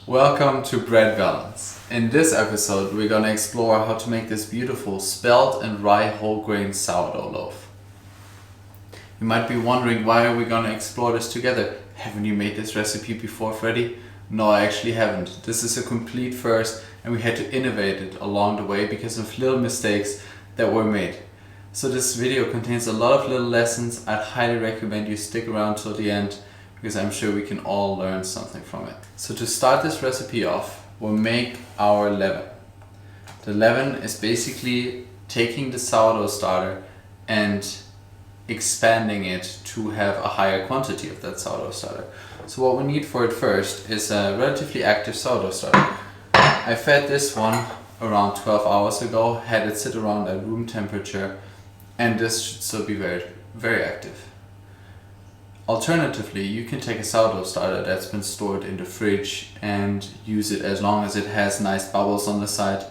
Welcome to Bread Balance. In this episode we're gonna explore how to make this beautiful spelt and rye whole grain sourdough loaf. You might be wondering, why are we gonna explore this together? Haven't you made this recipe before, Freddy? No, I actually haven't. This is a complete first and we had to innovate it along the way because of little mistakes that were made. So this video contains a lot of little lessons. I'd highly recommend you stick around till the end because I'm sure we can all learn something from it. So to start this recipe off, we'll make our leaven. The leaven is basically taking the sourdough starter and expanding it to have a higher quantity of that sourdough starter. So what we need for it first is a relatively active sourdough starter. I fed this one around 12 hours ago, had it sit around at room temperature, and this should still be very, very active. Alternatively, you can take a sourdough starter that's been stored in the fridge and use it as long as it has nice bubbles on the side.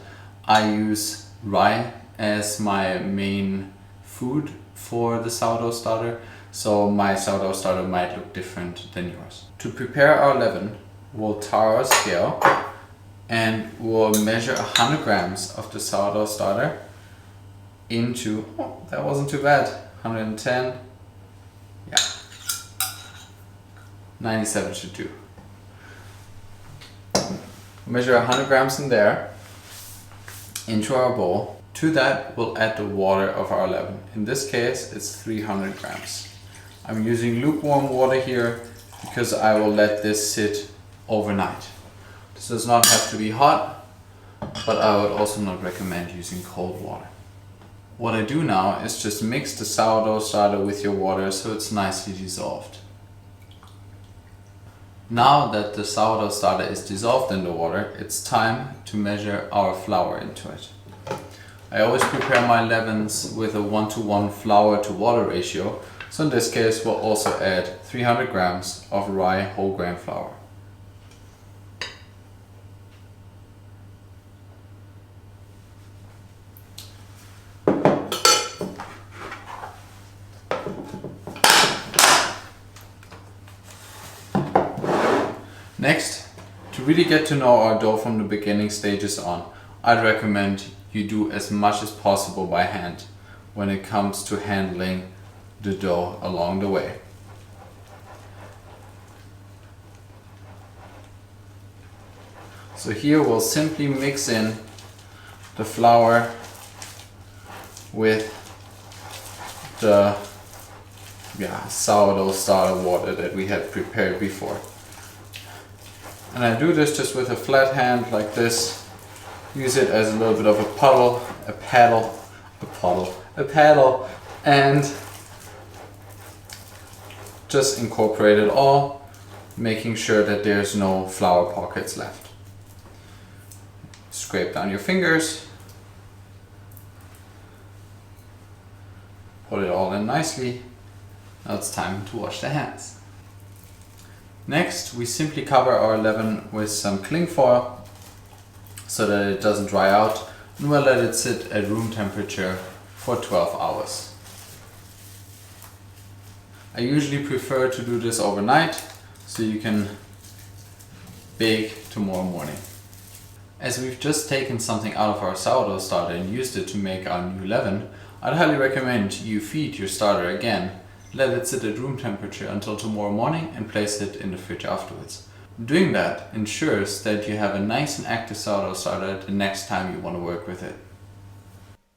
I use rye as my main food for the sourdough starter, so my sourdough starter might look different than yours. To prepare our leaven, we'll tar our scale and we'll measure 100 grams of the sourdough starter into, oh, that wasn't too bad, 110, yeah, 97 should do. Measure 100 grams in there, into our bowl. To that we'll add the water of our leaven. In this case it's 300 grams. I'm using lukewarm water here because I will let this sit overnight. This does not have to be hot, but I would also not recommend using cold water. What I do now is just mix the sourdough starter with your water so it's nicely dissolved. Now that the sourdough starter is dissolved in the water, it's time to measure our flour into it. I always prepare my leavens with a 1:1 flour to water ratio, so in this case we'll also add 300 grams of rye whole grain flour. Next, to really get to know our dough from the beginning stages on, I'd recommend you do as much as possible by hand when it comes to handling the dough along the way. So here we'll simply mix in the flour with the sourdough starter water that we had prepared before. And I do this just with a flat hand like this. Use it as a little bit of a paddle, and just incorporate it all, making sure that there's no flour pockets left. Scrape down your fingers, put it all in nicely. Now it's time to wash the hands. Next, we simply cover our leaven with some cling foil so that it doesn't dry out, and we'll let it sit at room temperature for 12 hours. I usually prefer to do this overnight so you can bake tomorrow morning. As we've just taken something out of our sourdough starter and used it to make our new leaven, I'd highly recommend you feed your starter again. Let it sit at room temperature until tomorrow morning and place it in the fridge afterwards. Doing that ensures that you have a nice and active sourdough starter the next time you want to work with it.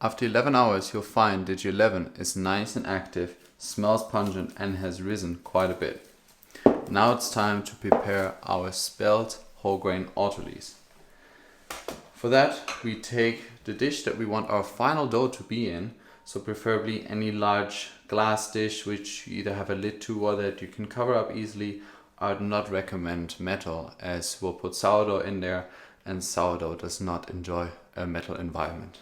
After 11 hours you'll find that your leaven is nice and active, smells pungent and has risen quite a bit. Now it's time to prepare our spelt whole grain ortolets. For that we take the dish that we want our final dough to be in, so preferably any large glass dish which you either have a lid to or that you can cover up easily. I would not recommend metal, as we'll put sourdough in there and sourdough does not enjoy a metal environment.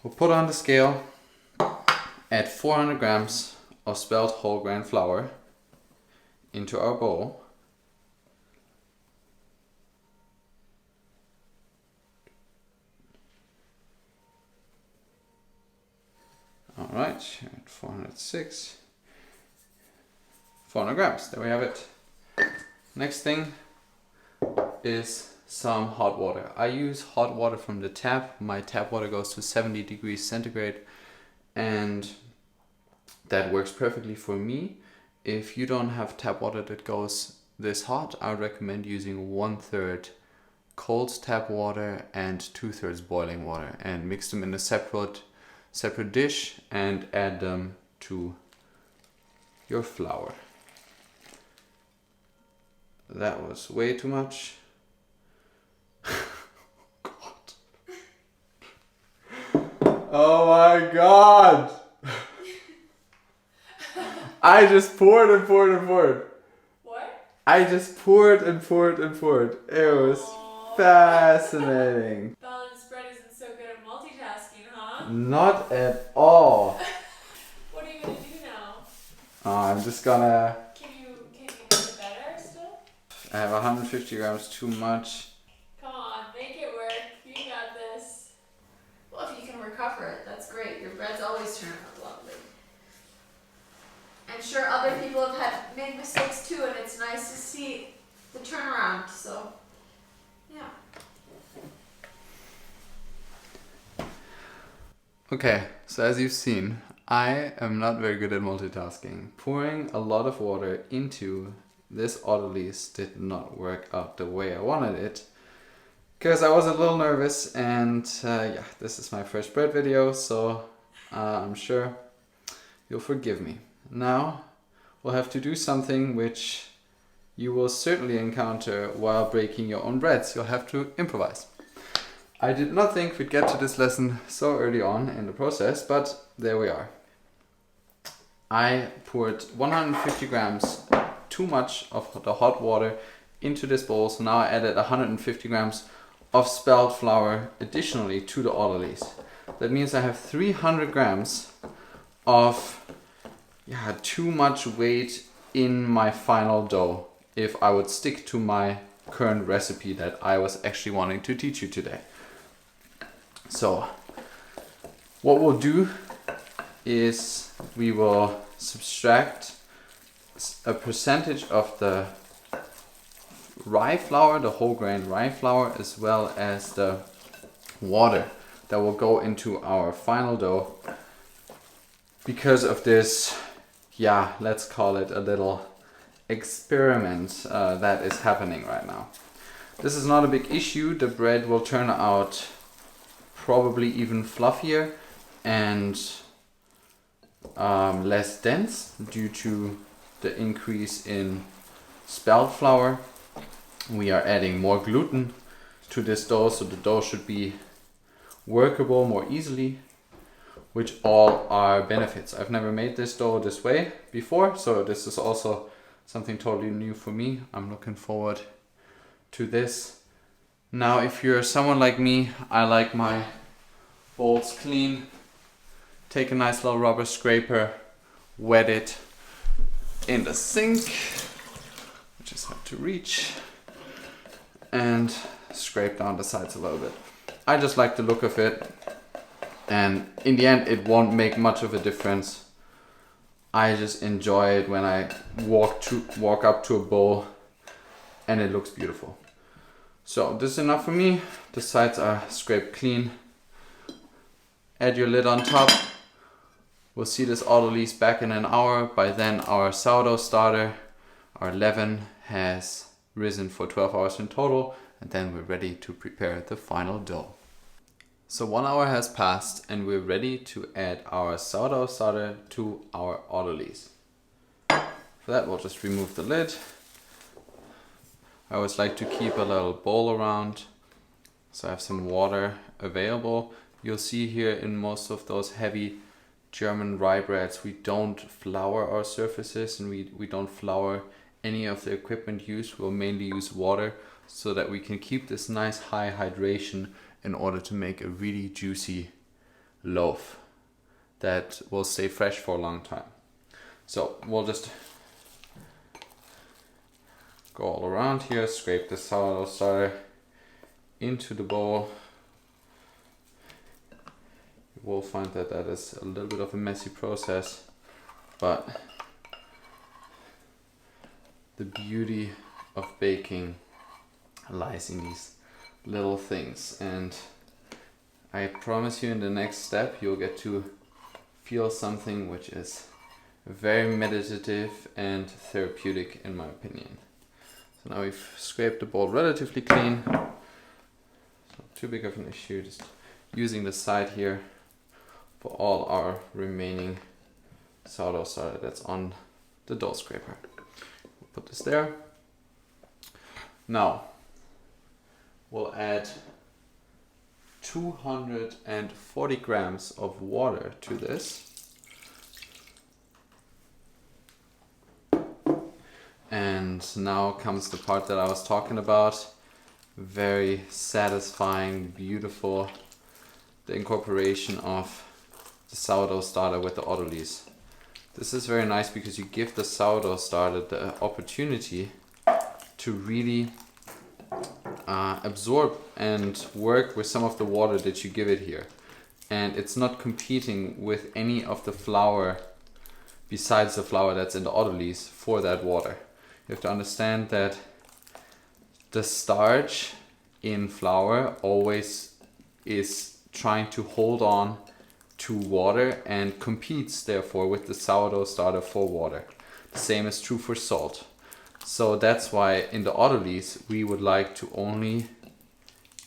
We'll put on the scale, add 400 grams of spelt whole grain flour into our bowl. Alright, 406, 400 grams, there we have it. Next thing is some hot water. I use hot water from the tap. My tap water goes to 70 degrees centigrade and that works perfectly for me. If you don't have tap water that goes this hot, I would recommend using 1/3 cold tap water and 2/3 boiling water and mix them in a separate dish and add them to your flour. That was way too much. God. Oh my God! I just poured and poured and poured. What? I just poured and poured and poured. It was fascinating. Balance bread isn't so good at multitasking, huh? Not at all. What are you gonna do now? I'm just gonna... Can you make it better still? I have 150 grams too much. Come on, make it work. You got this. Well, if you can recover it, that's great. Your breads always turn out lovely. I'm sure other people have made mistakes too, and it's nice to see the turnaround. So, yeah. Okay, so as you've seen, I am not very good at multitasking. Pouring a lot of water into this oddities did not work out the way I wanted it because I was a little nervous and yeah, this is my first bread video, so I'm sure you'll forgive me. Now we'll have to do something which you will certainly encounter while breaking your own breads. You'll have to improvise. I did not think we'd get to this lesson so early on in the process, but there we are. I poured 150 grams too much of the hot water into this bowl, so now I added 150 grams of spelt flour additionally to the oddities. That means I have 300 grams of too much weight in my final dough if I would stick to my current recipe that I was actually wanting to teach you today. So what we'll do is we will subtract a percentage of the rye flour, the whole grain rye flour, as well as the water that will go into our final dough because of this, let's call it a little experiment that is happening right now. This is not a big issue. The bread will turn out probably even fluffier and less dense due to the increase in spelt flour. We are adding more gluten to this dough, so the dough should be workable more easily, which all are benefits. I've never made this dough this way before, so this is also something totally new for me. I'm looking forward to this. Now, if you're someone like me, I like my bowls clean. Take a nice little rubber scraper, wet it in the sink, which is hard to reach, and scrape down the sides a little bit. I just like the look of it, and in the end it won't make much of a difference. I just enjoy it when I walk up to a bowl and it looks beautiful. So this is enough for me. The sides are scraped clean. Add your lid on top. We'll see this oddities back in an hour. By then our sourdough starter, our leaven, has risen for 12 hours in total, and then we're ready to prepare the final dough. So 1 hour has passed and we're ready to add our sourdough starter to our oddities. For that we'll just remove the lid. I always like to keep a little bowl around, so I have some water available. You'll see here in most of those heavy German rye breads, we don't flour our surfaces and we don't flour any of the equipment used. We'll mainly use water so that we can keep this nice high hydration in order to make a really juicy loaf that will stay fresh for a long time. So we'll just go all around here, scrape the sourdough starter into the bowl. You will find that that is a little bit of a messy process, but the beauty of baking lies in these little things, and I promise you in the next step you'll get to feel something which is very meditative and therapeutic in my opinion. So now we've scraped the bowl relatively clean, not too big of an issue, just using the side here for all our remaining sourdough starter that's on the dough scraper. We'll put this there. Now we'll add 240 grams of water to this. And now comes the part that I was talking about. Very satisfying, beautiful, the incorporation of the sourdough starter with the odorlys. This is very nice because you give the sourdough starter the opportunity to really absorb and work with some of the water that you give it here. And it's not competing with any of the flour besides the flour that's in the odorlys for that water. You have to understand that the starch in flour always is trying to hold on to water and competes therefore with the sourdough starter for water. The same is true for salt. So that's why in the odorlys we would like to only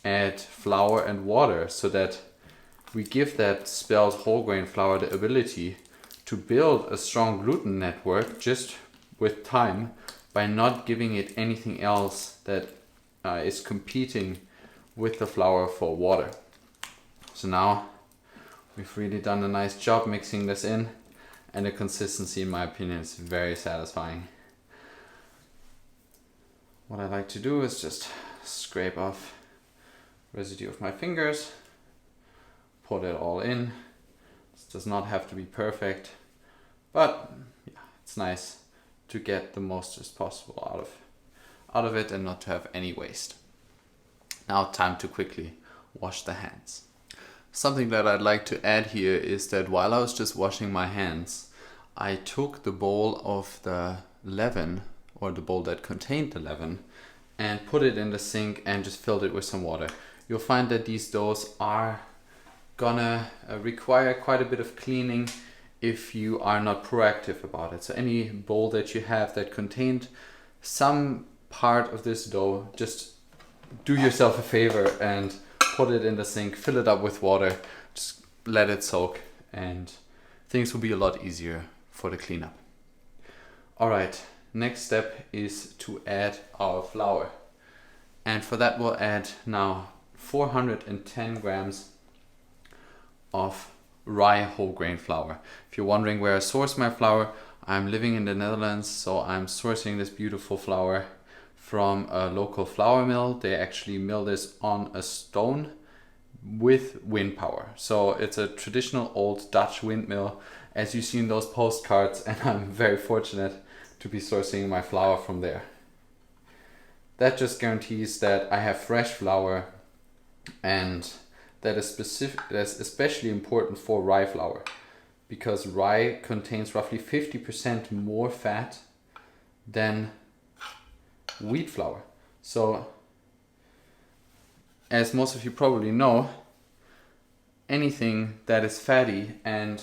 add flour and water so that we give that spelled whole grain flour the ability to build a strong gluten network just with time by not giving it anything else that is competing with the flour for water. So now we've really done a nice job mixing this in, and the consistency in my opinion is very satisfying. What I like to do is just scrape off residue of my fingers, pour it all in. This does not have to be perfect, but yeah, it's nice to get the most as possible out of it and not to have any waste. Now time to quickly wash the hands. Something that I'd like to add here is that while I was just washing my hands, I took the bowl of the leaven, or the bowl that contained the leaven, and put it in the sink and just filled it with some water. You'll find that these doughs are gonna require quite a bit of cleaning if you are not proactive about it. So any bowl that you have that contained some part of this dough, just do yourself a favor and put it in the sink, fill it up with water, just let it soak, and things will be a lot easier for the cleanup. All right, next step is to add our flour. And for that we'll add now 410 grams of rye whole grain flour. If you're wondering where I source my flour, I'm living in the Netherlands, so I'm sourcing this beautiful flour from a local flour mill. They actually mill this on a stone with wind power. So it's a traditional old Dutch windmill, as you see in those postcards, and I'm very fortunate to be sourcing my flour from there. That just guarantees that I have fresh flour, and that's especially important for rye flour, because rye contains roughly 50% more fat than wheat flour. So as most of you probably know, anything that is fatty and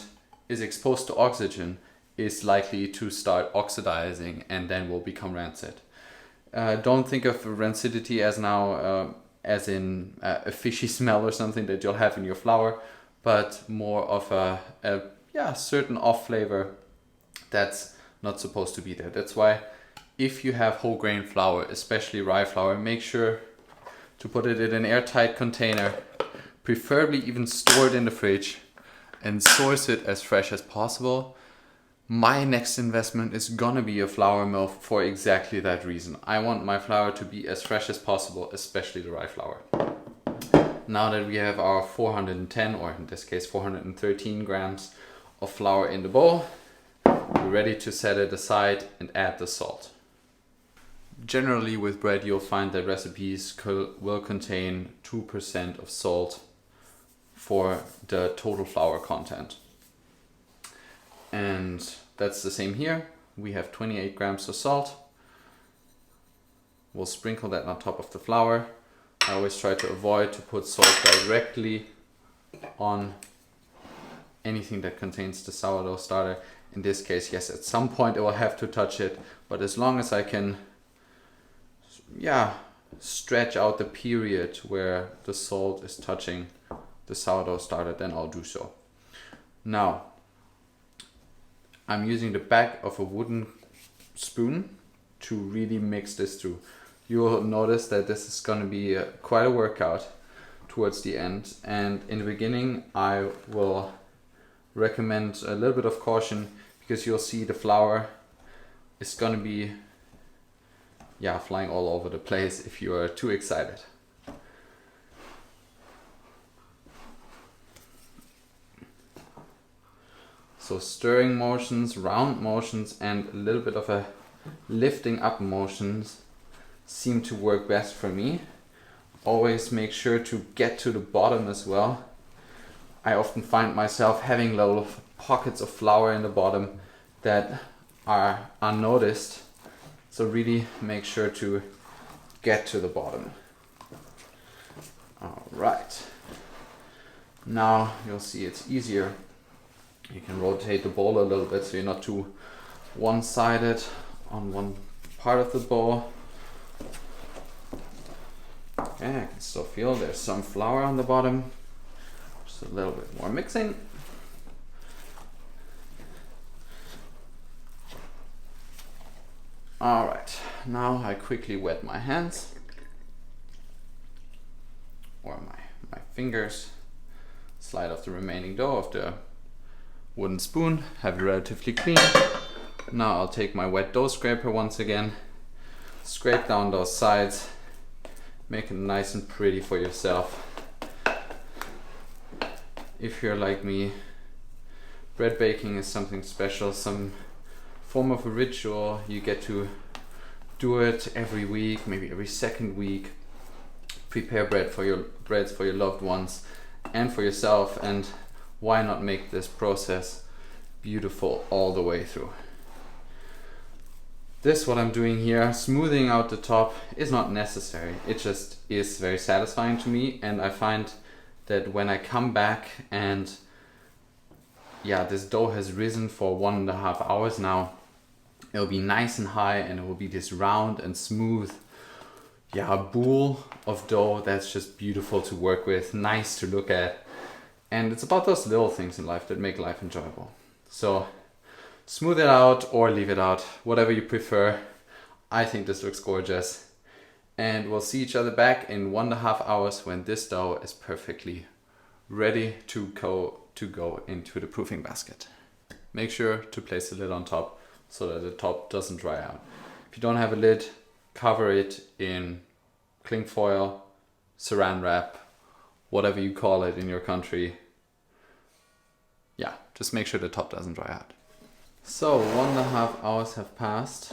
is exposed to oxygen is likely to start oxidizing and then will become rancid. Don't think of rancidity as now as in a fishy smell or something that you'll have in your flour, but more of a certain off flavor that's not supposed to be there. That's why if you have whole grain flour, especially rye flour, make sure to put it in an airtight container, preferably even store it in the fridge, and source it as fresh as possible. My next investment is gonna be a flour mill for exactly that reason. I want my flour to be as fresh as possible, especially the rye flour. Now that we have our 410, or in this case 413 grams of flour in the bowl, we're ready to set it aside and add the salt. Generally with bread you'll find that recipes will contain 2% of salt for the total flour content. And that's the same here. We have 28 grams of salt. we'll sprinkle that on top of the flour. I always try to avoid to put salt directly on anything that contains the sourdough starter. In this case, yes, at some point I will have to touch it, but as long as I can, stretch out the period where the salt is touching the sourdough starter, then I'll do so. Now, I'm using the back of a wooden spoon to really mix this through. You'll notice that this is going to be quite a workout towards the end, and in the beginning I will recommend a little bit of caution, because you'll see the flour is going to be flying all over the place if you are too excited. So stirring motions, round motions, and a little bit of a lifting up motions seem to work best for me. Always make sure to get to the bottom as well. I often find myself having little pockets of flour in the bottom that are unnoticed. So really make sure to get to the bottom. All right. Now you'll see it's easier. You can rotate the bowl a little bit so you're not too one-sided on one part of the bowl. Okay, I can still feel there's some flour on the bottom. Just a little bit more mixing. All right, now I quickly wet my hands or my fingers, slide off the remaining dough of the wooden spoon, have it relatively clean. Now I'll take my wet dough scraper once again, scrape down those sides, make it nice and pretty for yourself. If you're like me, bread baking is something special, some form of a ritual. You get to do it every week, maybe every second week. Prepare breads for your loved ones and for yourself, and why not make this process beautiful all the way through? This, what I'm doing here, smoothing out the top, is not necessary. It just is very satisfying to me, and I find that when I come back and this dough has risen for 1.5 hours now, it'll be nice and high, and it will be this round and smooth boule of dough that's just beautiful to work with, nice to look at. And it's about those little things in life that make life enjoyable. So smooth it out or leave it out, whatever you prefer. I think this looks gorgeous. And we'll see each other back in 1.5 hours when this dough is perfectly ready to go into the proofing basket. Make sure to place the lid on top so that the top doesn't dry out. If you don't have a lid, cover it in cling foil, saran wrap, whatever you call it in your country. Just make sure the top doesn't dry out. So 1.5 hours have passed.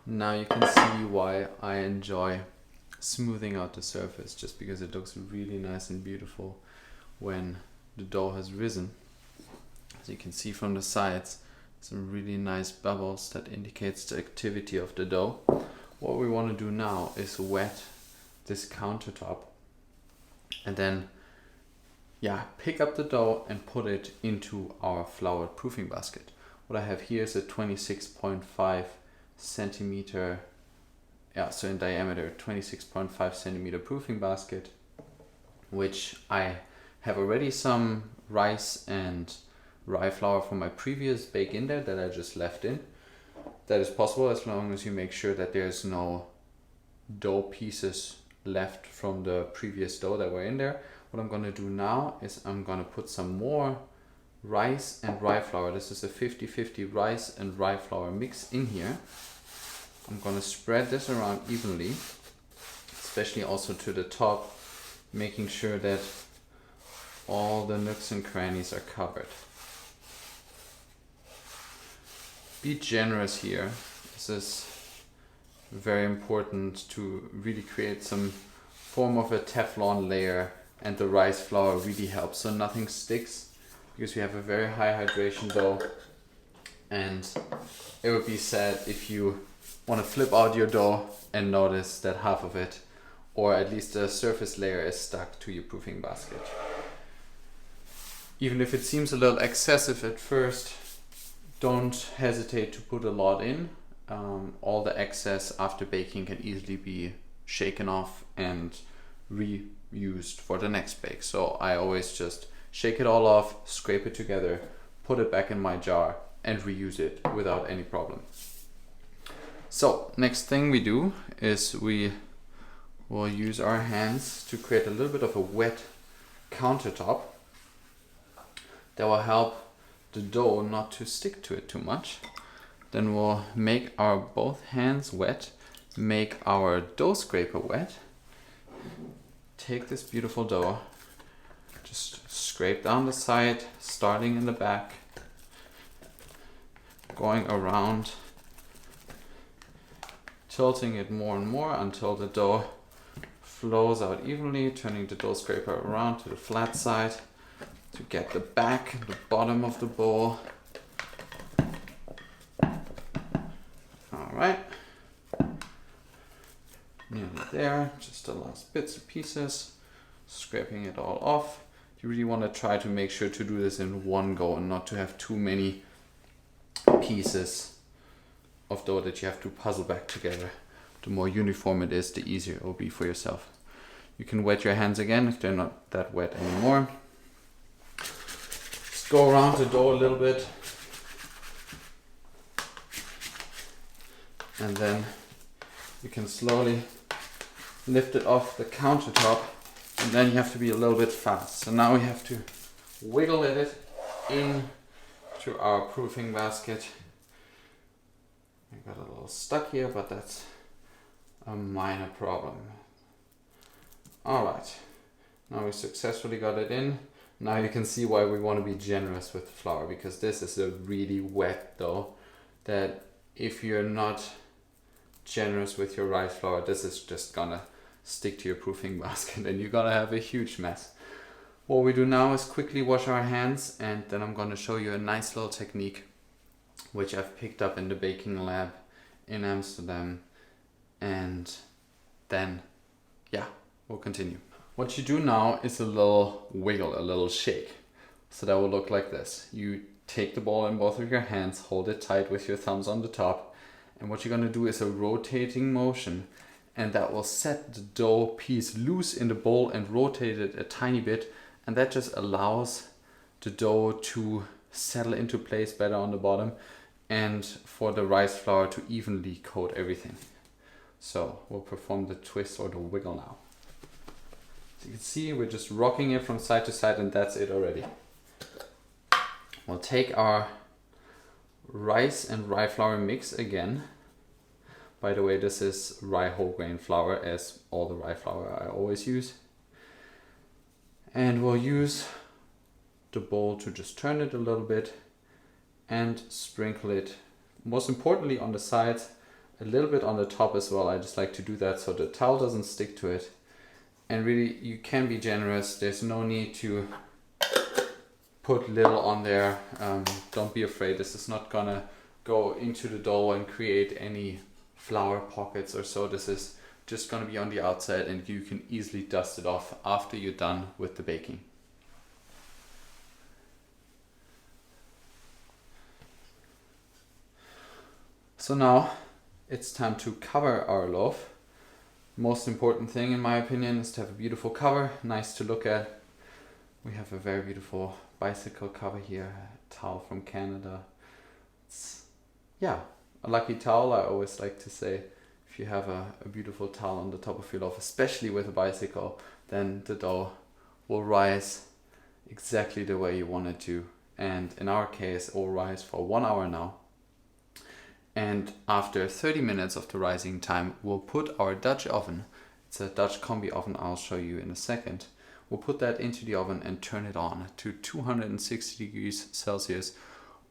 Now you can see why I enjoy smoothing out the surface, just because it looks really nice and beautiful when the dough has risen. As you can see from the sides, some really nice bubbles that indicates the activity of the dough. What we want to do now is wet this countertop and then pick up the dough and put it into our floured proofing basket. What I have here is a 26.5 centimeter, so in diameter, 26.5 centimeter proofing basket, which I have already some rice and rye flour from my previous bake in there that I just left in. That is possible as long as you make sure that there's no dough pieces left from the previous dough that were in there. What I'm going to do now is I'm going to put some more rice and rye flour. This is a 50-50 rice and rye flour mix in here. I'm going to spread this around evenly, especially also to the top, making sure that all the nooks and crannies are covered. Be generous here. This is very important to really create some form of a Teflon layer, and the rice flour really helps so nothing sticks, because we have a very high hydration dough, and it would be sad if you want to flip out your dough and notice that half of it, or at least the surface layer, is stuck to your proofing basket. Even if it seems a little excessive at first, don't hesitate to put a lot in. All the excess after baking can easily be shaken off and reused for the next bake. So I always just shake it all off, scrape it together, put it back in my jar and reuse it without any problem. So next thing we do is we will use our hands to create a little bit of a wet countertop that will help the dough not to stick to it too much. Then we'll make our both hands wet, make our dough scraper wet. Take this beautiful dough, just scrape down the side, starting in the back, going around, tilting it more and more until the dough flows out evenly, turning the dough scraper around to the flat side to get the back and the bottom of the bowl. Alright, nearly there, just the last bits and pieces, scraping it all off. You really want to try to make sure to do this in one go and not to have too many pieces of dough that you have to puzzle back together. The more uniform it is, the easier it will be for yourself. You can wet your hands again if they're not that wet anymore. Just go around the dough a little bit. And then you can slowly lift it off the countertop, and then you have to be a little bit fast. So now we have to wiggle it in to our proofing basket. I got a little stuck here, but that's a minor problem. Alright, now we successfully got it in. Now you can see why we want to be generous with the flour, because this is a really wet dough that if you're not generous with your rice flour, this is just gonna stick to your proofing basket and you're gonna have a huge mess. What we do now is quickly wash our hands, and then I'm gonna show you a nice little technique which I've picked up in the baking lab in Amsterdam, and then we'll continue. What you do now is a little wiggle, a little shake. So that will look like this. You take the ball in both of your hands, hold it tight with your thumbs on the top, and what you're gonna do is a rotating motion, and that will set the dough piece loose in the bowl and rotate it a tiny bit, and that just allows the dough to settle into place better on the bottom and for the rice flour to evenly coat everything. So we'll perform the twist or the wiggle now. So you can see we're just rocking it from side to side, and that's it already. We'll take our rice and rye flour mix again. By the way, this is rye whole grain flour, as all the rye flour I always use. And we'll use the bowl to just turn it a little bit and sprinkle it, most importantly on the sides, a little bit on the top as well. I just like to do that so the towel doesn't stick to it. And really, you can be generous. There's no need to put little on there. Don't be afraid. This is not gonna go into the dough and create any flour pockets or so. This is just gonna be on the outside, and you can easily dust it off after you're done with the baking. So now it's time to cover our loaf. Most important thing in my opinion is to have a beautiful cover, nice to look at. We have a very beautiful bicycle cover here, a towel from Canada. It's, a lucky towel. I always like to say, if you have a beautiful towel on the top of your loaf, especially with a bicycle, then the dough will rise exactly the way you want it to. And in our case, it will rise for 1 hour now. And after 30 minutes of the rising time, we'll put our Dutch oven, it's a Dutch combi oven, I'll show you in a second. We'll put that into the oven and turn it on to 260 degrees Celsius,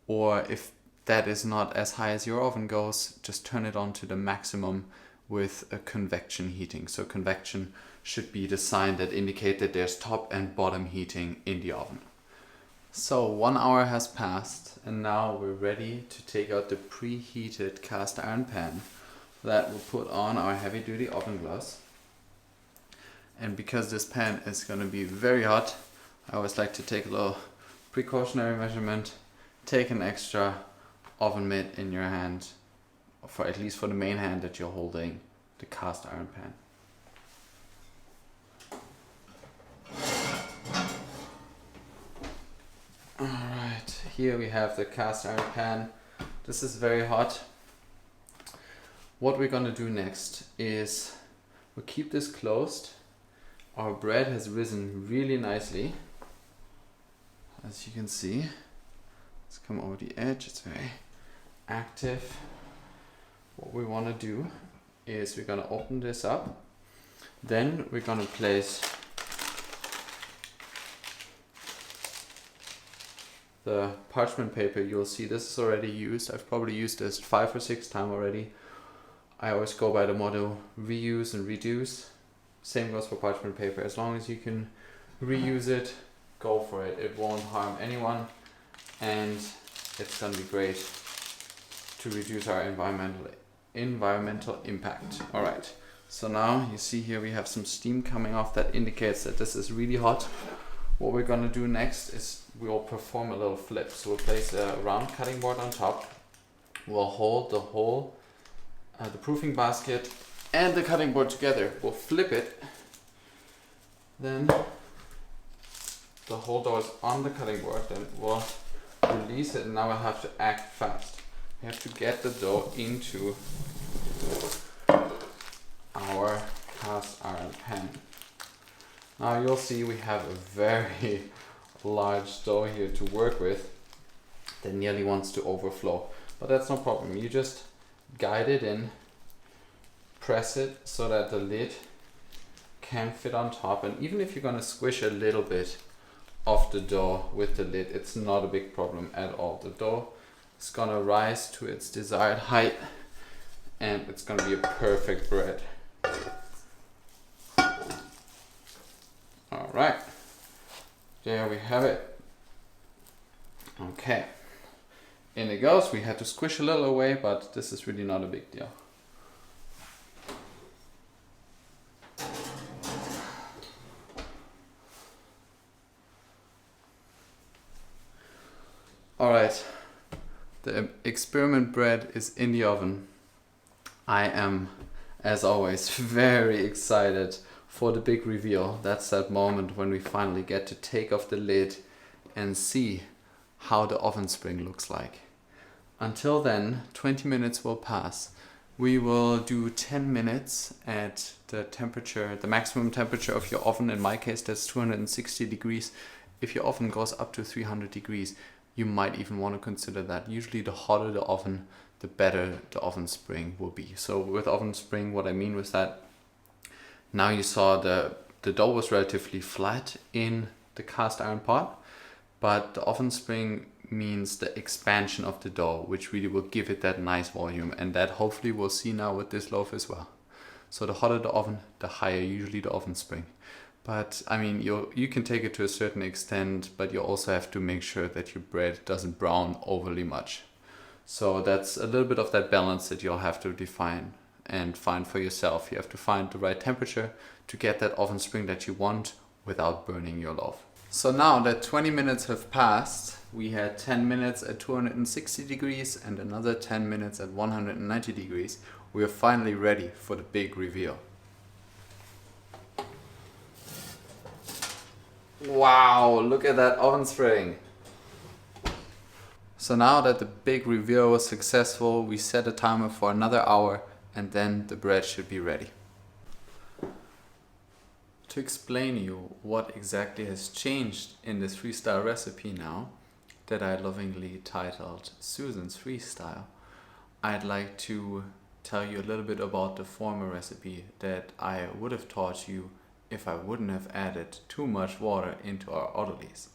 or if that is not as high as your oven goes, just turn it on to the maximum with a convection heating. So convection should be the sign that indicates that there's top and bottom heating in the oven. So 1 hour has passed, and now we're ready to take out the preheated cast iron pan. that, we'll put on our heavy duty oven gloves. And because this pan is going to be very hot, I always like to take a little precautionary measurement. Take an extra oven mitt in your hand, for at least for the main hand that you're holding the cast iron pan. Alright, here we have the cast iron pan. This is very hot. What we're gonna do next is we'll keep this closed. Our bread has risen really nicely, as you can see. Let's come over the edge, it's very active. What we want to do is we're going to open this up. Then we're going to place the parchment paper. You'll see this is already used. I've probably used this 5 or 6 times already. I always go by the motto reuse and reduce. Same goes for parchment paper. As long as you can reuse it, go for it. It won't harm anyone, and it's going to be great to reduce our environmental impact. Alright, so now you see here we have some steam coming off. That indicates that this is really hot. What we're going to do next is we'll perform a little flip. So we'll place a round cutting board on top. We'll hold the whole the proofing basket and the cutting board together. We'll flip it. Then the whole dough is on the cutting board. Then we'll release it, and now I have to act fast. We have to get the dough into our cast iron pan. Now you'll see we have a very large dough here to work with that nearly wants to overflow, but that's no problem. You just guide it in, press it so that the lid can fit on top, and even if you're going to squish a little bit of the dough with the lid, it's not a big problem at all. The dough is going to rise to its desired height, and it's going to be a perfect bread. Alright, there we have it. Okay, in it goes. We had to squish a little away, but this is really not a big deal. Alright, the experiment bread is in the oven. I am, as always, very excited for the big reveal. That's that moment when we finally get to take off the lid and see how the oven spring looks like. Until then, 20 minutes will pass. We will do 10 minutes at the temperature, the maximum temperature of your oven. In my case, that's 260 degrees. If your oven goes up to 300 degrees, you might even want to consider that. Usually the hotter the oven, the better the oven spring will be. So with oven spring, what I mean was that now you saw the dough was relatively flat in the cast iron pot, but the oven spring means the expansion of the dough, which really will give it that nice volume, and that hopefully we'll see now with this loaf as well. So the hotter the oven, the higher usually the oven spring. But I mean, you can take it to a certain extent, but you also have to make sure that your bread doesn't brown overly much. So that's a little bit of that balance that you'll have to define and find for yourself. You have to find the right temperature to get that oven spring that you want without burning your loaf. So now that 20 minutes have passed, we had 10 minutes at 260 degrees and another 10 minutes at 190 degrees. We are finally ready for the big reveal. Wow, look at that oven spring. So now that the big reveal was successful, we set a timer for another hour, and then the bread should be ready. To explain you what exactly has changed in this freestyle recipe now, that I lovingly titled Susan's Freestyle, I'd like to tell you a little bit about the former recipe that I would have taught you if I wouldn't have added too much water into our oddities.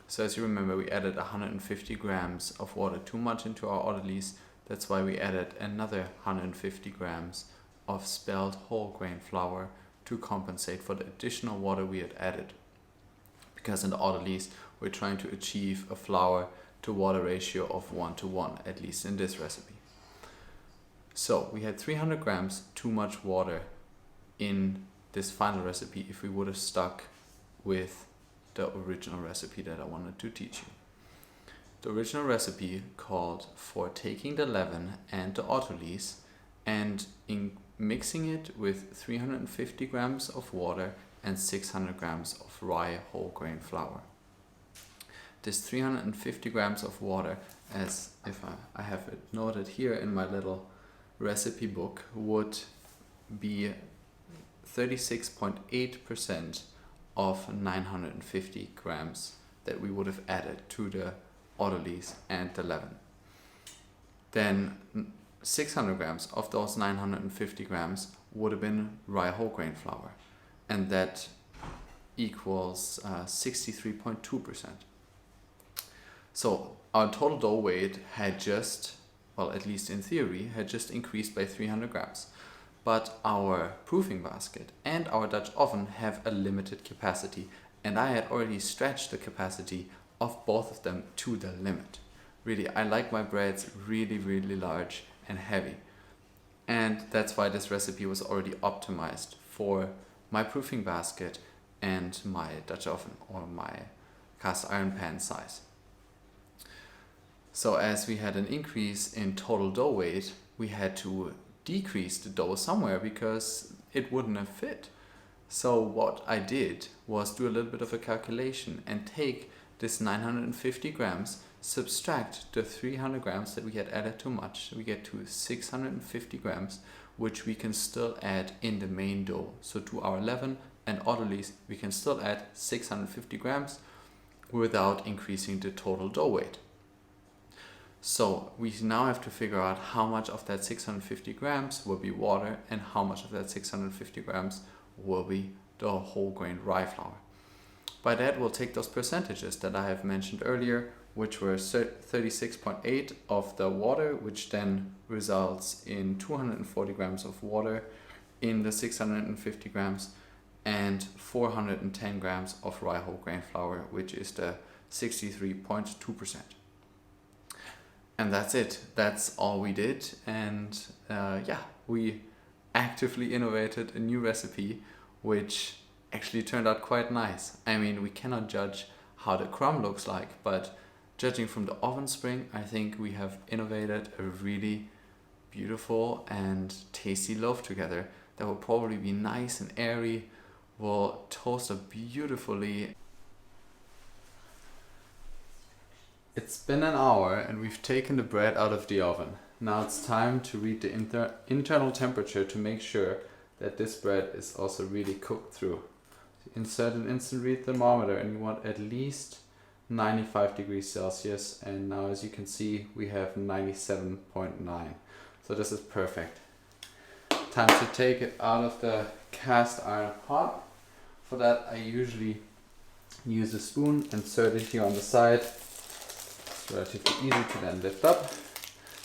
So as you remember, we added 150 grams of water too much into our oddities. That's why we added another 150 grams of spelled whole grain flour to compensate for the additional water we had added. Because in the oddities, we're trying to achieve a flour to water ratio of 1:1, at least in this recipe. So we had 300 grams too much water in this final recipe if we would have stuck with the original recipe that I wanted to teach you. The original recipe called for taking the leaven and the autolyse and in mixing it with 350 grams of water and 600 grams of rye whole grain flour. This 350 grams of water, as if I have it noted here in my little recipe book, would be 36.8% of 950 grams that we would have added to the autolyse and the leaven. Then 600 grams of those 950 grams would have been rye whole grain flour, and that equals 63.2%. So our total dough weight had just, well, at least in theory, had just increased by 300 grams. But our proofing basket and our Dutch oven have a limited capacity, and I had already stretched the capacity of both of them to the limit. Really, I like my breads really, really large and heavy. And that's why this recipe was already optimized for my proofing basket and my Dutch oven or my cast iron pan size. So as we had an increase in total dough weight, we had to decrease the dough somewhere because it wouldn't have fit. So what I did was do a little bit of a calculation and take this 950 grams, subtract the 300 grams that we had added too much. We get to 650 grams, which we can still add in the main dough. So to our leaven and autolyse, we can still add 650 grams without increasing the total dough weight. So we now have to figure out how much of that 650 grams will be water and how much of that 650 grams will be the whole grain rye flour. By that, we'll take those percentages that I have mentioned earlier, which were 36.8 of the water, which then results in 240 grams of water in the 650 grams and 410 grams of rye whole grain flour, which is the 63.2%. And that's it. That's all we did. And we actively innovated a new recipe, which actually turned out quite nice. I mean, we cannot judge how the crumb looks like, but judging from the oven spring, I think we have innovated a really beautiful and tasty loaf together that will probably be nice and airy, will toast up beautifully. It's been an hour and we've taken the bread out of the oven. Now it's time to read the internal temperature to make sure that this bread is also really cooked through. So insert an instant read thermometer and you want at least 95 degrees Celsius, and now as you can see we have 97.9. So this is perfect. Time to take it out of the cast iron pot. For that I usually use a spoon, insert it here on the side. It's relatively easy to then lift up.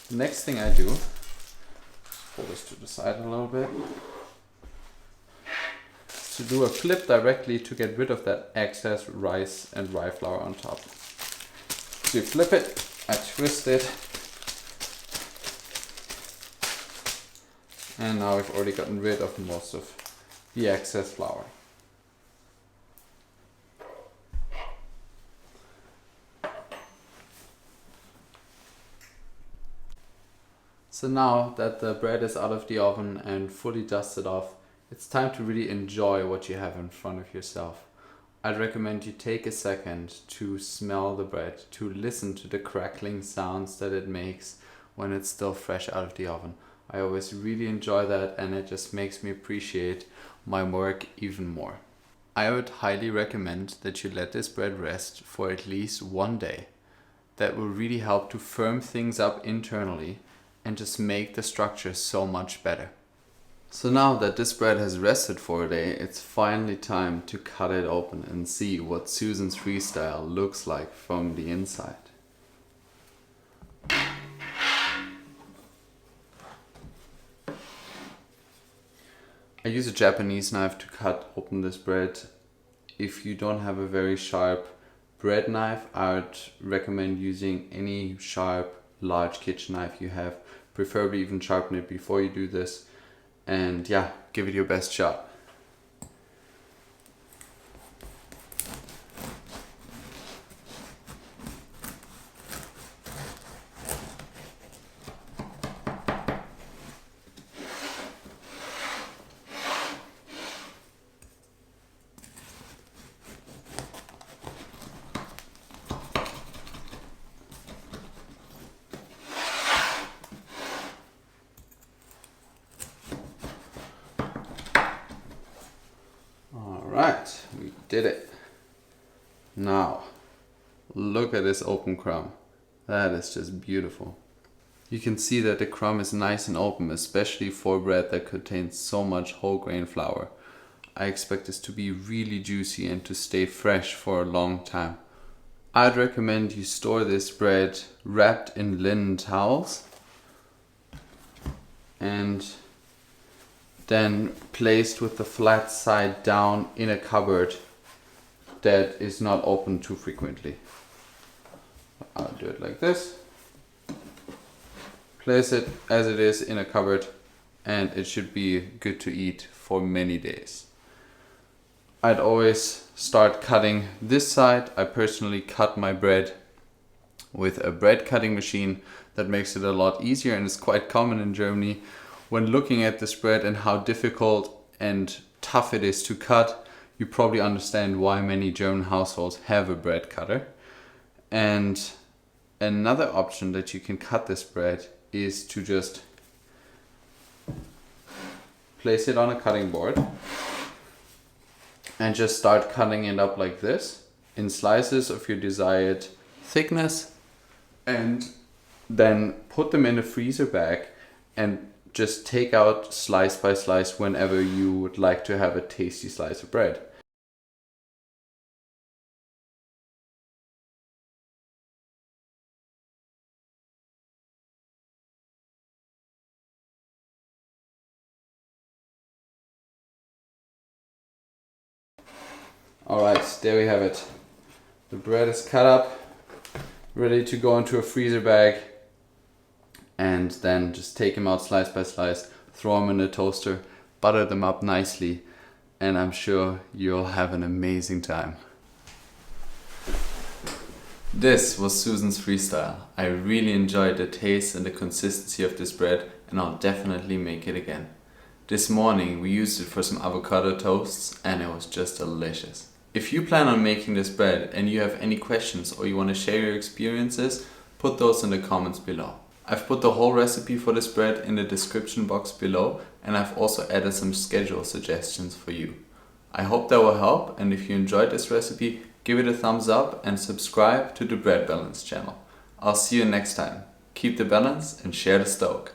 The next thing I do, pull this to the side a little bit, is to do a flip directly to get rid of that excess rice and rye flour on top. So you flip it, I twist it, and now we've already gotten rid of most of the excess flour. So now that the bread is out of the oven and fully dusted off, it's time to really enjoy what you have in front of yourself. I'd recommend you take a second to smell the bread, to listen to the crackling sounds that it makes when it's still fresh out of the oven. I always really enjoy that, and it just makes me appreciate my work even more. I would highly recommend that you let this bread rest for at least one day. That will really help to firm things up internally and just make the structure so much better. So now that this bread has rested for a day, it's finally time to cut it open and see what Susan's Freestyle looks like from the inside. I use a Japanese knife to cut open this bread. If you don't have a very sharp bread knife, I would recommend using any sharp large kitchen knife you have, preferably even sharpen it before you do this, and yeah, give it your best shot. Alright, we did it. Now, look at this open crumb. That is just beautiful. You can see that the crumb is nice and open, especially for bread that contains so much whole grain flour. I expect this to be really juicy and to stay fresh for a long time. I'd recommend you store this bread wrapped in linen towels and then placed with the flat side down in a cupboard that is not open too frequently. I'll do it like this. Place it as it is in a cupboard and it should be good to eat for many days. I'd always start cutting this side. I personally cut my bread with a bread cutting machine. That makes it a lot easier, and it's quite common in Germany. When looking at this bread and how difficult and tough it is to cut, you probably understand why many German households have a bread cutter. And another option that you can cut this bread is to just place it on a cutting board and just start cutting it up like this in slices of your desired thickness, and then put them in a freezer bag and just take out slice by slice whenever you would like to have a tasty slice of bread. Alright, there we have it. The bread is cut up, ready to go into a freezer bag, and then just take them out slice by slice, throw them in the toaster, butter them up nicely, and I'm sure you'll have an amazing time. This was Susan's freestyle. I really enjoyed the taste and the consistency of this bread, and I'll definitely make it again. This morning we used it for some avocado toasts and it was just delicious. If you plan on making this bread and you have any questions or you want to share your experiences, put those in the comments below. I've put the whole recipe for this bread in the description box below, and I've also added some schedule suggestions for you. I hope that will help, and if you enjoyed this recipe, give it a thumbs up and subscribe to the Bread Balance channel. I'll see you next time. Keep the balance and share the stoke.